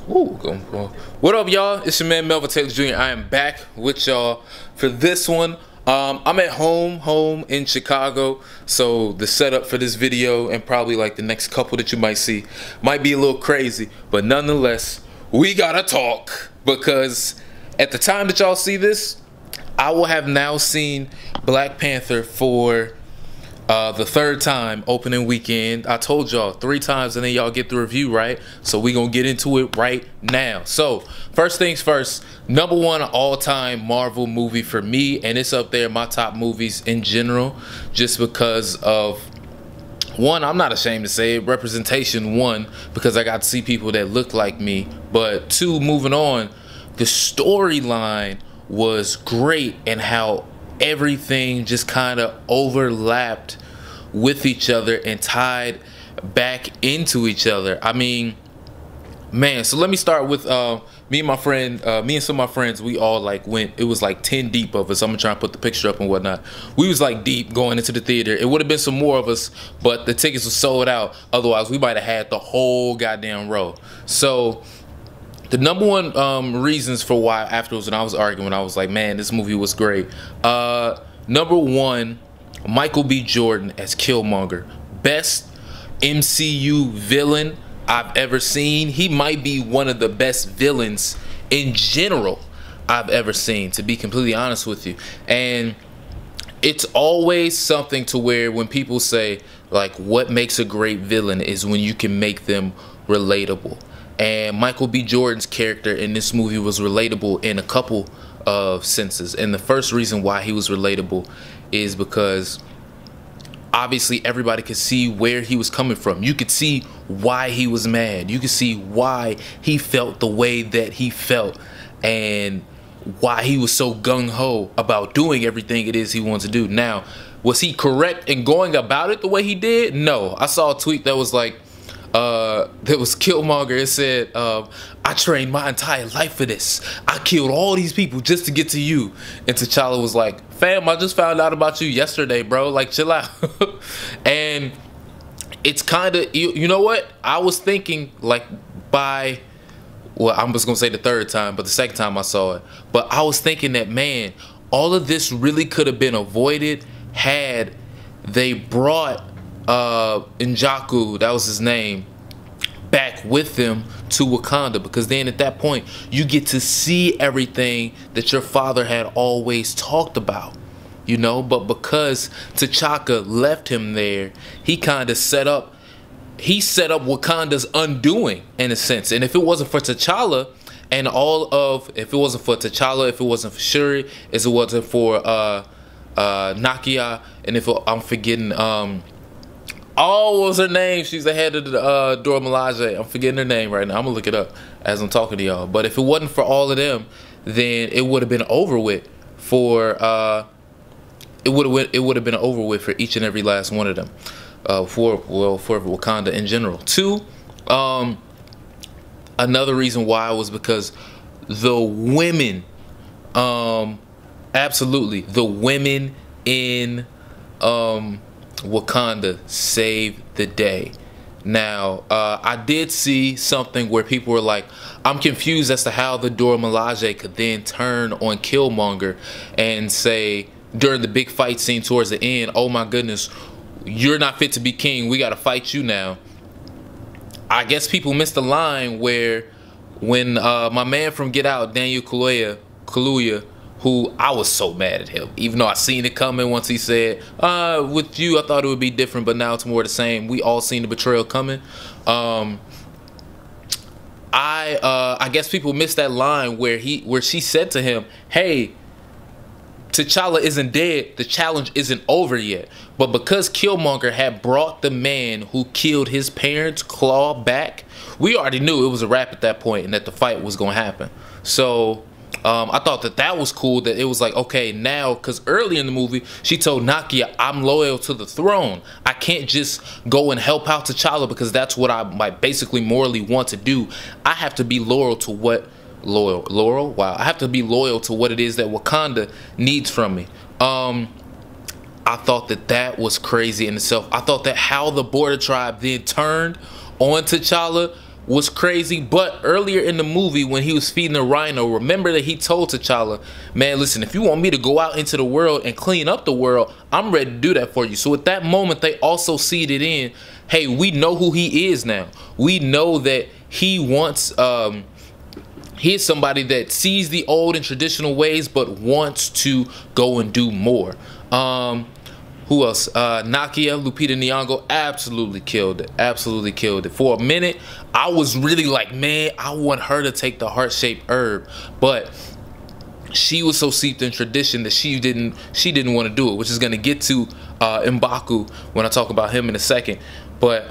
Ooh, what up, y'all? It's your man Melvin Taylor Jr. I am back with y'all for this one. I'm at home in Chicago, so the setup for this video and probably like the next couple that you might see might be a little crazy, but nonetheless, we gotta talk because at the time that y'all see this, I will have now seen Black Panther for the third time opening weekend. I told y'all 3 times and then y'all get the review, right? So we gonna get into it right now. So first things first, #1 all-time Marvel movie for me, and it's up there my top movies in general, just because of one, I'm not ashamed to say it, representation. One, because I got to see people that look like me, but two, moving on, the storyline was great and how everything just kind of overlapped with each other and tied back into each other. I mean, man, so let me start with me and some of my friends, we all like went, it was like 10 deep of us. I'm gonna try and put the picture up and whatnot. We was like deep going into the theater. It would have been some more of us, but the tickets were sold out. Otherwise we might have had the whole goddamn row. So the #1 reasons for why afterwards when I was arguing, I was like, man, this movie was great. #1, Michael B. Jordan as Killmonger. Best MCU villain I've ever seen. He might be one of the best villains in general I've ever seen, to be completely honest with you. And it's always something to where when people say, like, what makes a great villain is when you can make them relatable. And Michael B. Jordan's character in this movie was relatable in a couple of senses. And the first reason why he was relatable is because obviously everybody could see where he was coming from. You could see why he was mad. You could see why he felt the way that he felt and why he was so gung-ho about doing everything it is he wanted to do. Now, was he correct in going about it the way he did? No. I saw a tweet that was like, there was Killmonger. It said, I trained my entire life for this. I killed all these people just to get to you. And T'Challa was like, fam, I just found out about you yesterday, bro. Like, chill out. And it's kind of, you know what? I was thinking, like, well, I'm just going to say the third time, but the second time I saw it. But I was thinking that, man, all of this really could have been avoided had they brought N'Jaku, that was his name, back with them to Wakanda, because then at that point you get to see everything that your father had always talked about, you know. But because T'Chaka left him there, he kind of set up Wakanda's undoing in a sense. And if it wasn't for T'Challa and if it wasn't for T'Challa, if it wasn't for Shuri, if it wasn't for Nakia, and if I'm forgetting oh, what was her name? She's the head of the Dora Milaje. I'm forgetting her name right now. I'm gonna look it up as I'm talking to y'all. But if it wasn't for all of them, then it would have been over with for it would have been over with for each and every last one of them. For Wakanda in general. Two, another reason why was because the women, absolutely, the women in Wakanda saved the day. Now, I did see something where people were like, I'm confused as to how the Dora Milaje could then turn on Killmonger and say during the big fight scene towards the end, oh my goodness, you're not fit to be king, we gotta fight you now. I guess people missed the line where when my man from Get Out, Daniel Kaluuya, who I was so mad at him, even though I seen it coming once he said, with you, I thought it would be different, but now it's more the same. We all seen the betrayal coming. I guess people missed that line where she said to him, hey, T'Challa isn't dead, the challenge isn't over yet. But because Killmonger had brought the man who killed his parents, Claw, back, we already knew it was a wrap at that point and that the fight was going to happen. So I thought that was cool, that it was like, okay, now, because early in the movie, she told Nakia, I'm loyal to the throne. I can't just go and help out T'Challa because that's what I might basically morally want to do. I have to be loyal to what I have to be loyal to what it is that Wakanda needs from me. I thought that was crazy in itself. I thought that how the Border Tribe then turned on T'Challa was crazy. But earlier in the movie, when he was feeding the rhino, remember that he told T'Challa, man, listen, if you want me to go out into the world and clean up the world, I'm ready to do that for you. So at that moment, they also seeded in, hey, we know who he is now. We know that he wants, he's somebody that sees the old and traditional ways, but wants to go and do more. Who else? Nakia, Lupita Nyong'o, absolutely killed it. Absolutely killed it. For a minute, I was really like, man, I want her to take the heart-shaped herb, but she was so steeped in tradition that she didn't want to do it, which is going to get to M'Baku when I talk about him in a second. But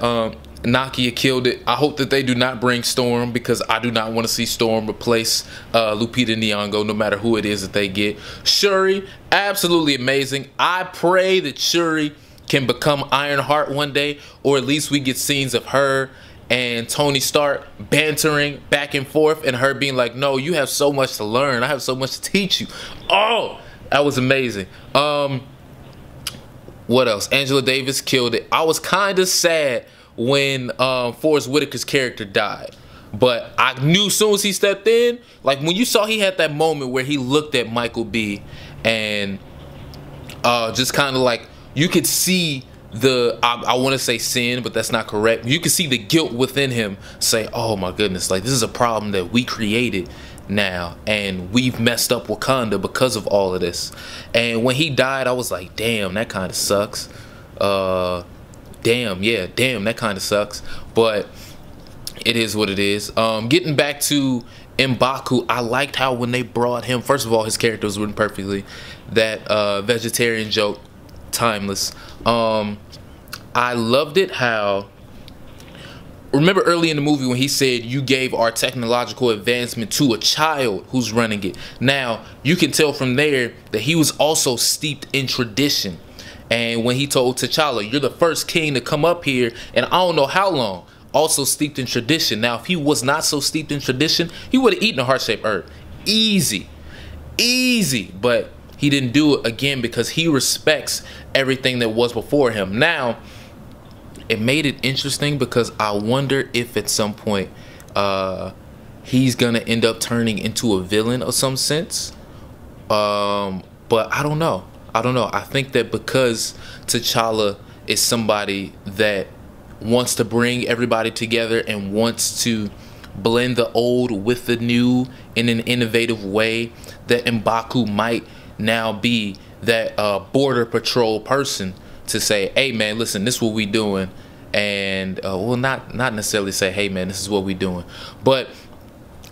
Nakia killed it. I hope that they do not bring Storm, because I do not want to see Storm replace Lupita Nyong'o, no matter who it is that they get. Shuri, absolutely amazing. I pray that Shuri can become Ironheart one day, or at least we get scenes of her and Tony Stark bantering back and forth, and her being like, no, you have so much to learn. I have so much to teach you. Oh, that was amazing. What else? Angela Davis killed it. I was kind of sad when Forrest Whitaker's character died, but I knew as soon as he stepped in, like when you saw he had that moment where he looked at Michael B and just kind of like, you could see the, I want to say sin, but that's not correct. You could see the guilt within him say, oh my goodness, like this is a problem that we created now, and we've messed up Wakanda because of all of this. And when he died, I was like, damn, that kind of sucks. Damn, yeah, damn, that kind of sucks, but it is what it is. Getting back to M'Baku, I liked how when they brought him, first of all, his character was written perfectly. That vegetarian joke, timeless. I loved it how, remember early in the movie when he said, you gave our technological advancement to a child who's running it. Now, you can tell from there that he was also steeped in tradition. And when he told T'Challa, you're the first king to come up here, and I don't know how long, also steeped in tradition. Now, if he was not so steeped in tradition, he would have eaten a heart-shaped herb. Easy. Easy. But he didn't do it, again, because he respects everything that was before him. Now, it made it interesting because I wonder if at some point he's going to end up turning into a villain of some sense. But I don't know. I think that because T'Challa is somebody that wants to bring everybody together and wants to blend the old with the new in an innovative way, that M'Baku might now be that border patrol person to say, hey man, listen, this is what we doing. And well, not necessarily say, hey man, this is what we doing, but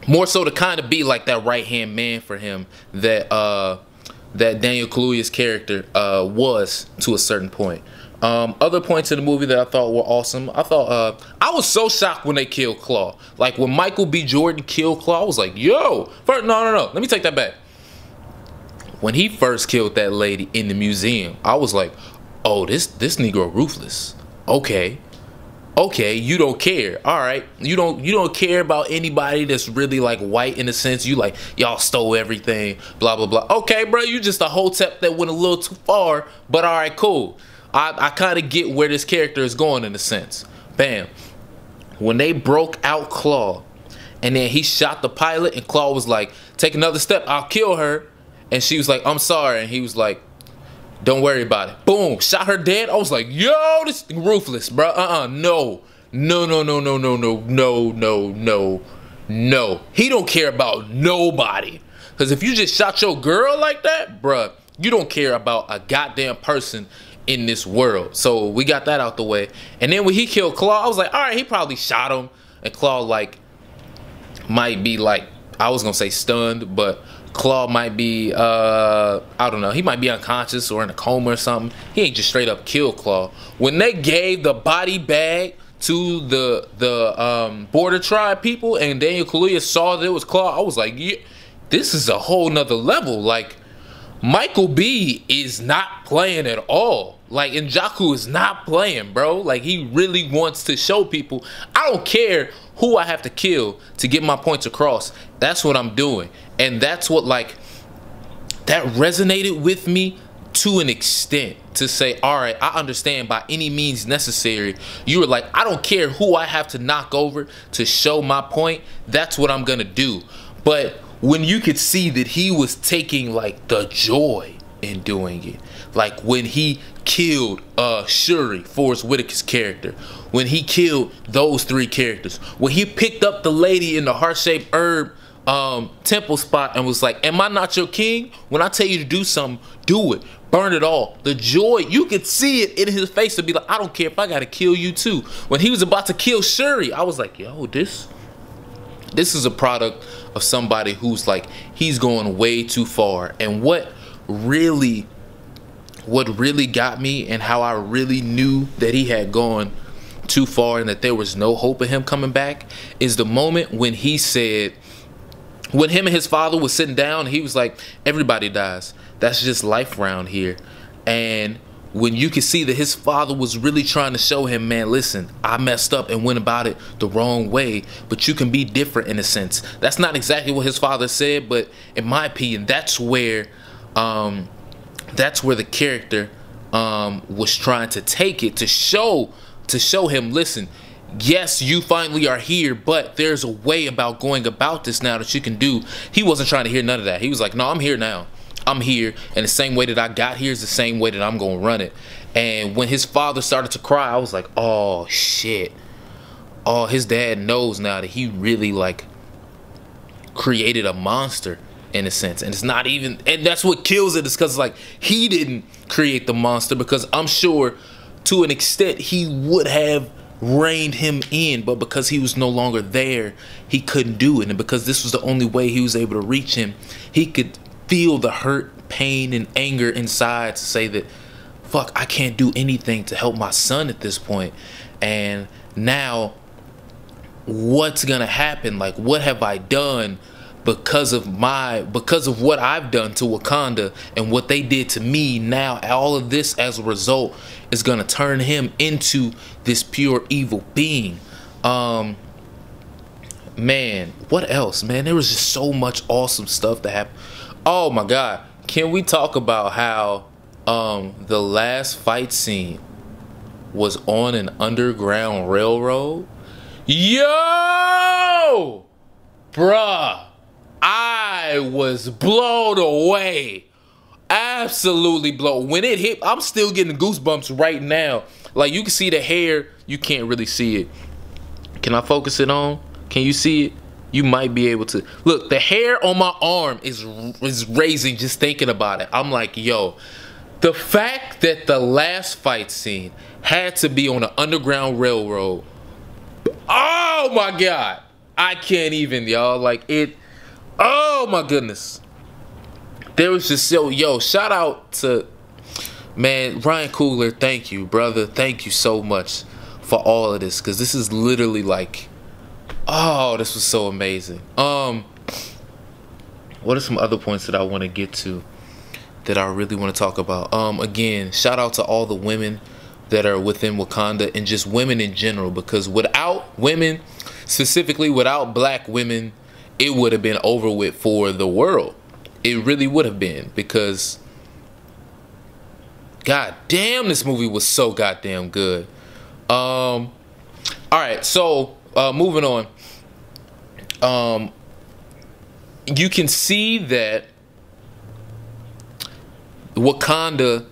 more so to kind of be like that right hand man for him that that Daniel Kaluuya's character was to a certain point. Other points in the movie that I thought were awesome. I thought I was so shocked when they killed Claw. Like when Michael B. Jordan killed Claw, I was like, yo, first, no. Let me take that back. When he first killed that lady in the museum, I was like, oh, this Negro ruthless. Okay, you don't care. All right, you don't care about anybody that's really like white in a sense. You like, y'all stole everything, blah blah blah. Okay, bro, you just a hotep that went a little too far. But all right, cool. I kind of get where this character is going in a sense. Bam. When they broke out Claw, and then he shot the pilot, and Claw was like, take another step, I'll kill her. And she was like, I'm sorry. And he was like, don't worry about it. Boom, shot her dead. I was like, yo, this ruthless, bro. No. He don't care about nobody. Because if you just shot your girl like that, bruh, you don't care about a goddamn person in this world. So we got that out the way. And then when he killed Claw, I was like, all right, he probably shot him. And Claw like might be like, I was gonna say stunned, but Claw might be I don't know, he might be unconscious or in a coma or something. He ain't just straight up killed Claw. When they gave the body bag to the border tribe people and Daniel Kaluuya saw that it was Claw, I was like, yeah, this is a whole nother level. Like, Michael B is not playing at all. Like, N'Jaku is not playing, bro. Like, he really wants to show people, I don't care who I have to kill to get my points across. That's what I'm doing. And that's what, like, that resonated with me to an extent to say, all right, I understand by any means necessary. You were like, I don't care who I have to knock over to show my point. That's what I'm going to do. But when you could see that he was taking like the joy in doing it, like when he killed Shuri, Forrest Whitaker's character, when he killed those three characters, when he picked up the lady in the heart-shaped herb temple spot and was like, am I not your king? When I tell you to do something, do it. Burn it all. The joy, you could see it in his face to be like, I don't care if I gotta kill you too. When he was about to kill Shuri, I was like, yo, this is a product of somebody who's like, he's going way too far. And what really got me, and how I really knew that he had gone too far and that there was no hope of him coming back, is the moment when he said, when him and his father was sitting down, he was like, everybody dies. That's just life around here. And when you could see that his father was really trying to show him, man, listen, I messed up and went about it the wrong way, but you can be different in a sense. That's not exactly what his father said, but in my opinion, that's where the character was trying to take it, to show him, listen, yes, you finally are here, but there's a way about going about this now that you can do. He wasn't trying to hear none of that. He was like, no, I'm here now. I'm here, and the same way that I got here is the same way that I'm going to run it. And when his father started to cry, I was like, oh, shit. Oh, his dad knows now that he really, like, created a monster in a sense. And it's not even, and that's what kills it, is because, like, he didn't create the monster, because I'm sure to an extent he would have reined him in, but because he was no longer there, he couldn't do it. And because this was the only way he was able to reach him, he could feel the hurt, pain, and anger inside to say that, fuck, I can't do anything to help my son at this point. And now what's gonna happen? Like, what have I done because of what I've done to Wakanda and what they did to me? Now all of this as a result is gonna turn him into this pure evil being. Man, what else, man? There was just so much awesome stuff that happened. Oh my god, can we talk about how the last fight scene was on an underground railroad? Yo, bruh, I was blown away. Absolutely blown. When it hit, I'm still getting goosebumps right now. Like, you can see the hair. You can't really see it. Can I focus it on? Can you see it? You might be able to. Look, the hair on my arm is raising just thinking about it. I'm like, yo, the fact that the last fight scene had to be on an underground railroad. Oh my god. I can't even, y'all. Like, it. Oh my goodness. There was just, yo, shout out to, man, Ryan Coogler. Thank you, brother. Thank you so much for all of this, because this is literally like, oh, this was so amazing. What are some other points that I want to get to that I really want to talk about? Again, shout out to all the women that are within Wakanda, and just women in general, because without women, specifically without black women, it would have been over with for the world. It really would have been, because god damn, this movie was so goddamn good. All right, so moving on. You can see that Wakanda,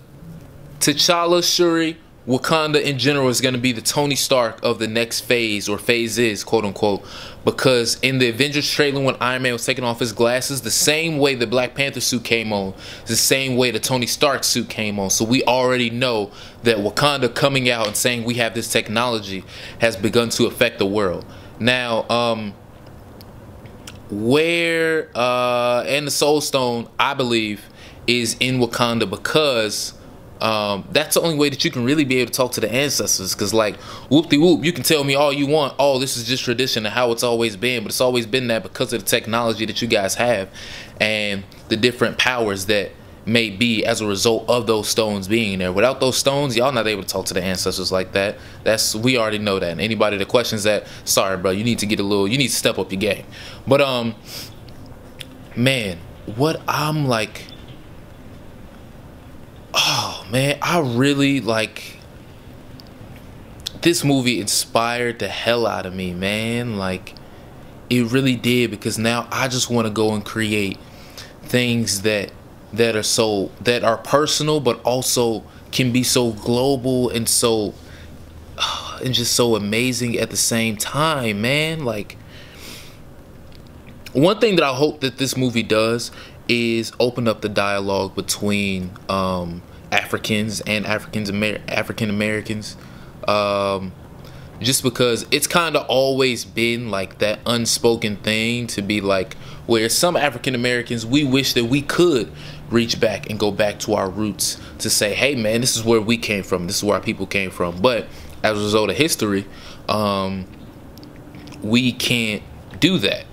T'Challa, Shuri, Wakanda in general is going to be the Tony Stark of the next phase, or phases, quote unquote, because in the Avengers trailer, when Iron Man was taking off his glasses, the same way the Black Panther suit came on, the same way the Tony Stark suit came on. So we already know that Wakanda coming out and saying we have this technology has begun to affect the world. Now, where and the Soul Stone, I believe, is in Wakanda, because that's the only way that you can really be able to talk to the ancestors. Because, like, whoop-de-whoop, you can tell me all you want, oh, this is just tradition and how it's always been, but it's always been that because of the technology that you guys have and the different powers that may be as a result of those stones being there. Without those stones, y'all not able to talk to the ancestors like that. We already know that. And anybody that questions that, sorry, bro, you need to you need to step up your game. But man, what I'm like, Oh man, I really like this movie. Inspired the hell out of me, man. Like, it really did, because now I just want to go and create things that are personal, but also can be so global and so and just so amazing at the same time, man. Like, one thing that I hope that this movie does is open up the dialogue between Africans and African Americans. Just because it's kind of always been like that unspoken thing, to be like, where some African Americans, we wish that we could reach back and go back to our roots to say, hey man, this is where we came from, this is where our people came from. But as a result of history, we can't do that.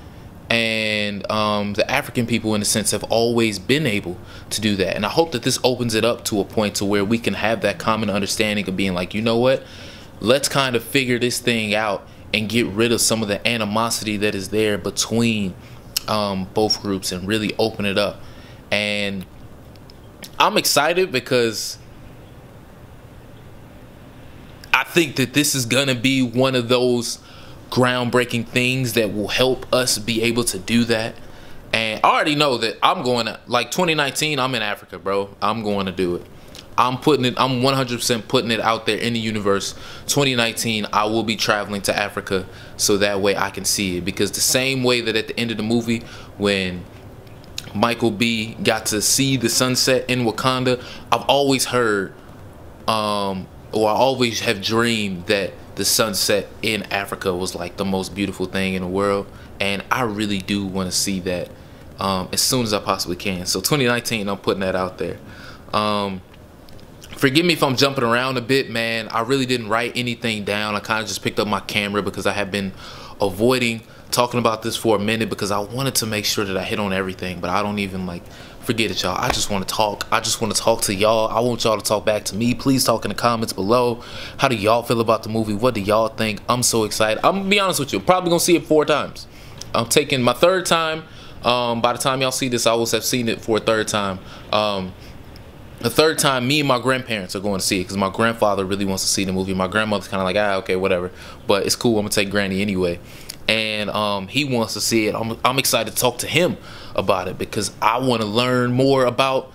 And the African people, in a sense, have always been able to do that. And I hope that this opens it up to a point to where we can have that common understanding of being like, you know what, let's kind of figure this thing out and get rid of some of the animosity that is there between both groups, and really open it up. And I'm excited because I think that this is gonna be one of those groundbreaking things that will help us be able to do that. And I already know that I'm going to, like, 2019, I'm in Africa, bro. I'm going to do it. I'm 100% putting it out there in the universe. 2019, I will be traveling to Africa, so that way I can see it. Because the same way that at the end of the movie, when Michael B got to see the sunset in Wakanda, I've always heard, or I always have dreamed that the sunset in Africa was like the most beautiful thing in the world. And I really do want to see that as soon as I possibly can. So 2019, I'm putting that out there. Forgive me if I'm jumping around a bit, man. I really didn't write anything down. I kind of just picked up my camera because I have been avoiding talking about this for a minute, because I wanted to make sure that I hit on everything. But I don't even, like, forget it, y'all. I just want to talk. I just want to talk to y'all. I want y'all to talk back to me. Please talk in the comments below. How do y'all feel about the movie? What do y'all think? I'm so excited. I'm gonna be honest with you, I'm probably gonna see it 4 times. I'm taking my 3rd time. By the time y'all see this, I will have seen it for a 3rd time. The 3rd time, me and my grandparents are going to see it, because my grandfather really wants to see the movie. My grandmother's kind of like, okay, whatever, but it's cool, I'm gonna take Granny anyway. And he wants to see it. I'm excited to talk to him about it, because I want to learn more about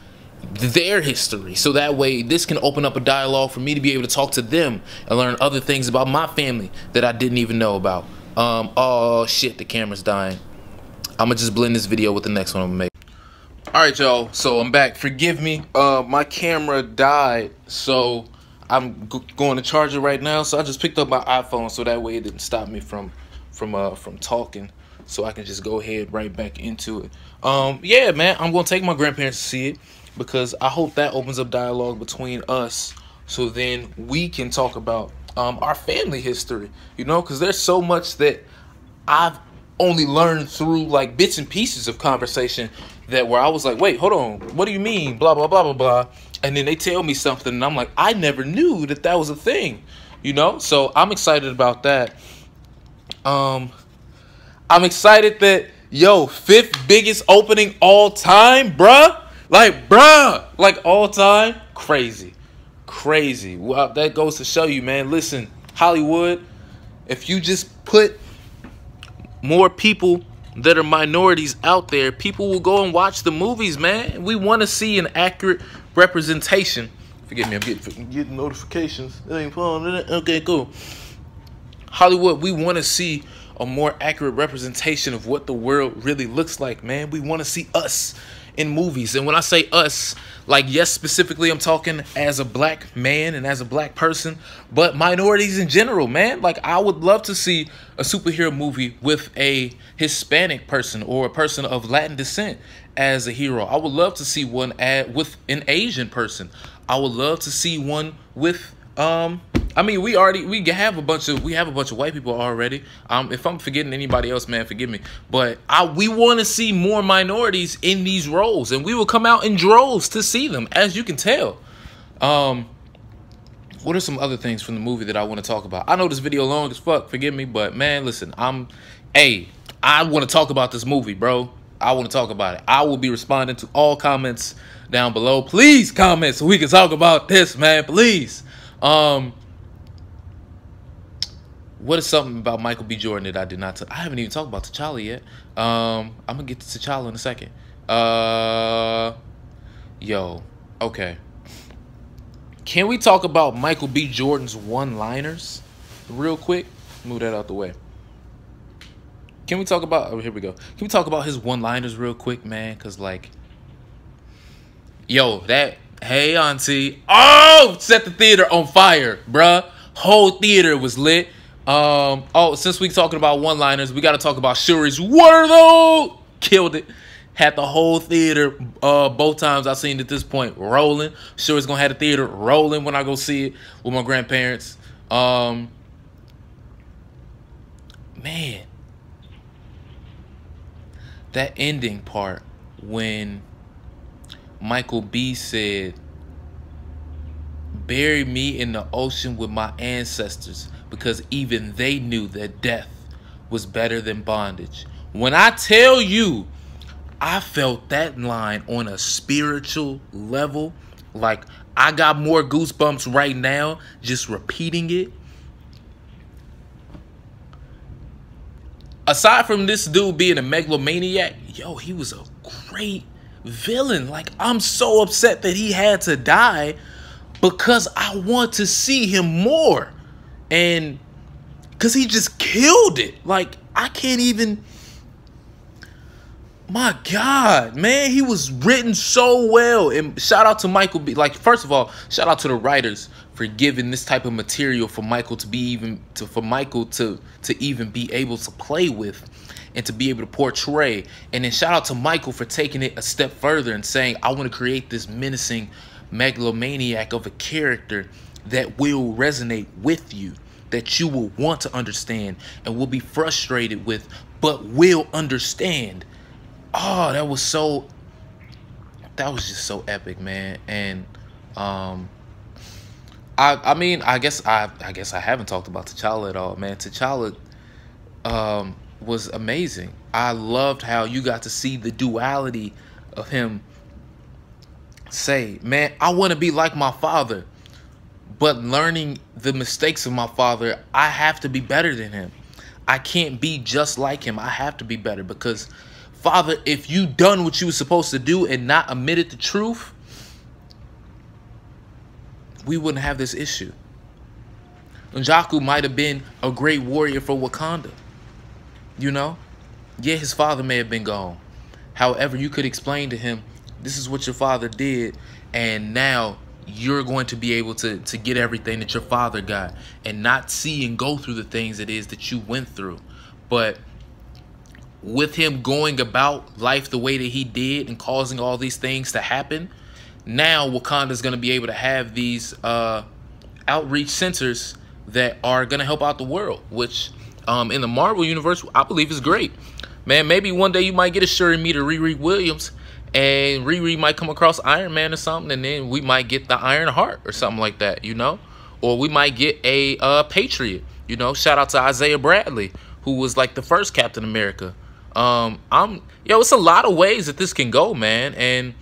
their history, so that way this can open up a dialogue for me to be able to talk to them and learn other things about my family that I didn't even know about. Oh shit, the camera's dying. I'm gonna just blend this video with the next one I'm gonna make. Alright, y'all, so I'm back. Forgive me, my camera died, so I'm going to charge it right now. So I just picked up my iPhone, so that way it didn't stop me from talking, so I can just go ahead right back into it. Yeah, man, I'm gonna take my grandparents to see it, because I hope that opens up dialogue between us, so then we can talk about our family history, you know, because there's so much that I've only learned through, like, bits and pieces of conversation, that where I was like, wait, hold on, what do you mean, blah blah blah blah blah, and then they tell me something and I'm like, I never knew that that was a thing, you know. So I'm excited about that. I'm excited that, yo, 5th biggest opening all time, bruh, like all time. Crazy. Well, that goes to show you, man, listen, Hollywood, if you just put more people that are minorities out there, people will go and watch the movies, man. We want to see an accurate representation. Forgive me, I'm getting notifications. It ain't fun. Okay, cool. Hollywood, we want to see a more accurate representation of what the world really looks like, man. We want to see us in movies. And when I say us, like, yes, specifically I'm talking as a black man and as a black person, but minorities in general, man. Like, I would love to see a superhero movie with a Hispanic person or a person of Latin descent as a hero. I would love to see one with an Asian person. I would love to see one with I mean, we have a bunch of white people already. If I'm forgetting anybody else, man, forgive me. But we want to see more minorities in these roles, and we will come out in droves to see them, as you can tell. What are some other things from the movie that I want to talk about? I know this video long as fuck, forgive me, but man, listen, I want to talk about this movie, bro. I want to talk about it. I will be responding to all comments down below. Please comment so we can talk about this, man. Please. What is something about Michael B. Jordan that I did not? I haven't even talked about T'Challa yet. I'm gonna get to T'Challa in a second. Yo, okay. Can we talk about Michael B. Jordan's one-liners real quick? Move that out the way. Can we talk about? Oh, here we go. Can we talk about his one-liners real quick, man? Cause like, yo, that hey auntie, oh, set the theater on fire, bruh. Whole theater was lit. Oh, since we talking about one-liners, we got to talk about Shuri's "What are those?" Killed it. Had the whole theater, both times I've seen it at this point, rolling. Shuri's gonna have the theater rolling when I go see it with my grandparents. Man, that ending part when Michael B said, "Bury me in the ocean with my ancestors, because even they knew that death was better than bondage." When I tell you, I felt that line on a spiritual level. Like, I got more goosebumps right now just repeating it. Aside from this dude being a megalomaniac, yo, he was a great villain. Like, I'm so upset that he had to die because I want to see him more. And because he just killed it. Like, I can't even... My God, man, he was written so well. And shout out to Michael B. Like, first of all, shout out to the writers for giving this type of material for Michael to be even to even be able to play with and to be able to portray. And then shout out to Michael for taking it a step further and saying, I want to create this menacing megalomaniac of a character that will resonate with you, that you will want to understand and will be frustrated with, but will understand. Oh, that was just so epic, man. And I mean, I guess I haven't talked about T'Challa at all, man. T'Challa was amazing. I loved how you got to see the duality of him say, man, I want to be like my father, but learning the mistakes of my father, I have to be better than him. I can't be just like him. I have to be better because, Father, if you done what you were supposed to do and not admitted the truth, we wouldn't have this issue. N'Jaku might have been a great warrior for Wakanda. You know? Yeah, his father may have been gone. However, you could explain to him, this is what your father did, and now you're going to be able to get everything that your father got and not see and go through the things it is that you went through. But with him going about life the way that he did and causing all these things to happen, now Wakanda's going to be able to have these outreach centers that are going to help out the world, which in the Marvel universe, I believe is great. Man, maybe one day you might get a Shuri meet Riri Williams, and Riri might come across Iron Man or something, and then we might get the Iron Heart or something like that, you know? Or we might get a Patriot, you know? Shout out to Isaiah Bradley, who was like the first Captain America. It's a lot of ways that this can go, man, and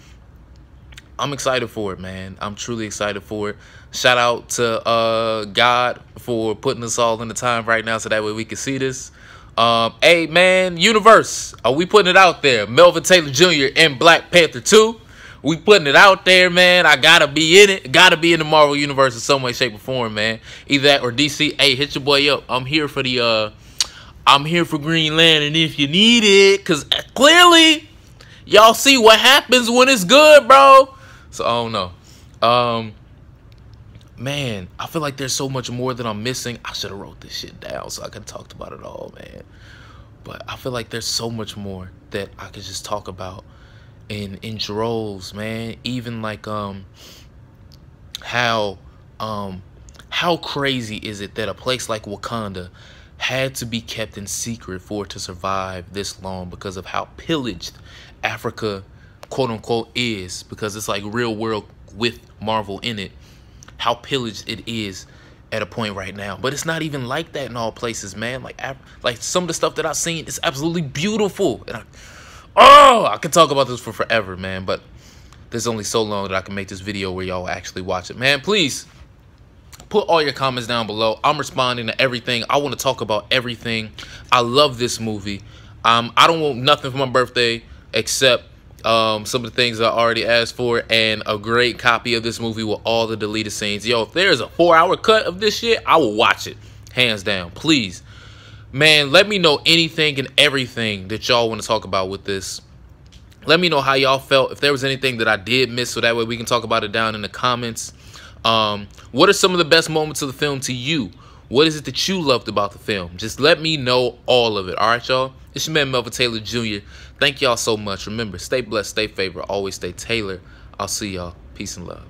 I'm excited for it, man. I'm truly excited for it. Shout out to God for putting us all in the time right now so that way we can see this. Hey, man, universe, are we putting it out there? Melvin Taylor Jr. in Black Panther 2. We putting it out there, man. I gotta be in it. Gotta be in the Marvel universe in some way, shape, or form, man. Either that or DC. Hey, hit your boy up. I'm here for the I'm here for Green Lantern if you need it. Cause clearly y'all see what happens when it's good, bro. So I don't know. Man, I feel like there's so much more that I'm missing. I should have wrote this shit down so I could talk about it all, man. But I feel like there's so much more that I could just talk about in droves, man. Even like how crazy is it that a place like Wakanda had to be kept in secret for it to survive this long because of how pillaged Africa, quote unquote, is, because it's like real world with Marvel in it, how pillaged it is at a point right now. But it's not even like that in all places, man. Like some of the stuff that I've seen is absolutely beautiful. And Oh, I could talk about this for forever, man, but there's only so long that I can make this video where y'all actually watch it. Man, please put all your comments down below. I'm responding to everything. I want to talk about everything. I love this movie. I don't want nothing for my birthday except some of the things I already asked for and a great copy of this movie with all the deleted scenes. Yo, if there's a 4-hour cut of this shit, I will watch it. Hands down. Please. Man, let me know anything and everything that y'all want to talk about with this. Let me know how y'all felt. If there was anything that I did miss, so that way we can talk about it down in the comments. What are some of the best moments of the film to you? What is it that you loved about the film? Just let me know all of it. All right, y'all? It's your man, Melvin Taylor Jr. Thank y'all so much. Remember, stay blessed, stay favored, always stay Taylor. I'll see y'all. Peace and love.